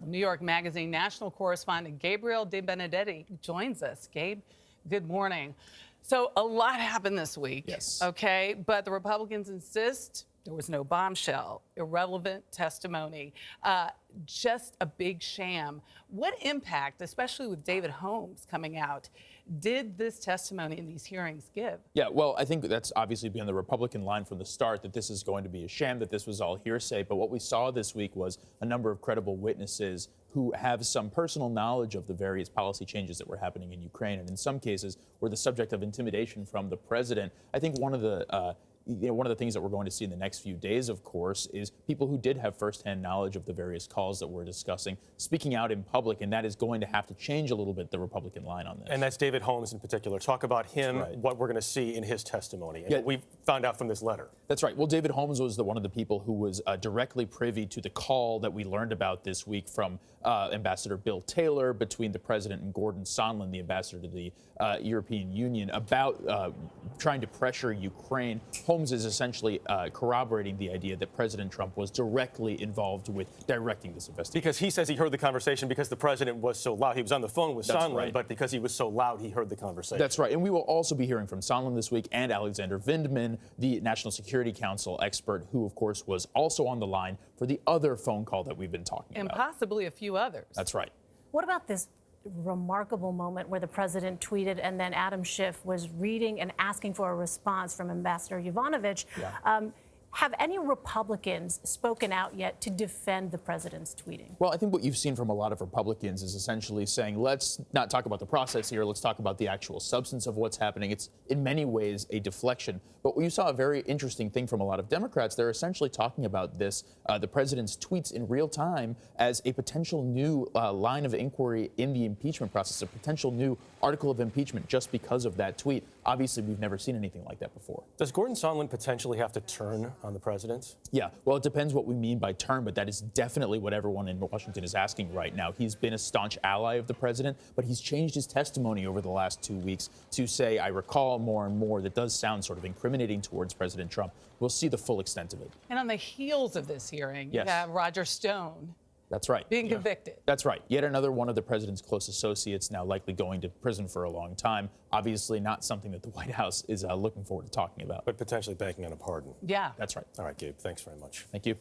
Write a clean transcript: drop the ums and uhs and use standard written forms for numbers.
New York Magazine national correspondent Gabriel Debenedetti joins us. Gabe, good morning. So a lot happened this week. Yes. Okay, but the Republicans insist there was no bombshell, irrelevant testimony, just a big sham. What impact, especially with David Holmes coming out, did this testimony in these hearings give? Yeah, well, I think that's obviously been the Republican line from the start, that this is going to be a sham, that this was all hearsay. But what we saw this week was a number of credible witnesses who have some personal knowledge of the various policy changes that were happening in Ukraine, and in some cases were the subject of intimidation from the president. I think one of the things that we're going to see in the next few days, of course, is people who did have firsthand knowledge of the various calls that we're discussing speaking out in public, and that is going to have to change a little bit the Republican line on this. And that's David Holmes in particular. Talk about him, right. What we're going to see in his testimony, and what we found out from this letter. That's right. Well, David Holmes was one of the people who was directly privy to the call that we learned about this week from Ambassador Bill Taylor between the president and Gordon Sondland, the ambassador to the European Union, about trying to pressure Ukraine. Holmes is essentially corroborating the idea that President Trump was directly involved with directing this investigation. Because he says he heard the conversation because the president was so loud. He was on the phone with Sondland, right. But because he was so loud, he heard the conversation. That's right. And we will also be hearing from Sondland this week and Alexander Vindman, the National Security Council expert, who, of course, was also on the line for the other phone call that we've been talking about. And possibly a few others. That's right. What about this remarkable moment where the president tweeted and then Adam Schiff was reading and asking for a response from Ambassador Yovanovitch? Yeah. Have any Republicans spoken out yet to defend the president's tweeting? Well, I think what you've seen from a lot of Republicans is essentially saying, let's not talk about the process here, let's talk about the actual substance of what's happening. It's in many ways a deflection. But you saw a very interesting thing from a lot of Democrats. They're essentially talking about this, the president's tweets in real time, as a potential new line of inquiry in the impeachment process, a potential new article of impeachment just because of that tweet. Obviously, we've never seen anything like that before. Does Gordon Sondland potentially have to turn on the president? Yeah, well, it depends what we mean by turn, but that is definitely what everyone in Washington is asking right now. He's been a staunch ally of the president, but he's changed his testimony over the last 2 weeks to say, I recall more and more. That does sound sort of incriminating towards President Trump. We'll see the full extent of it. And on the heels of this hearing, Yes. you have Roger Stone. That's right. Being convicted. That's right. Yet another one of the president's close associates now likely going to prison for a long time. Obviously not something that the White House is looking forward to talking about. But potentially banking on a pardon. Yeah. That's right. All right, Gabe, thanks very much. Thank you.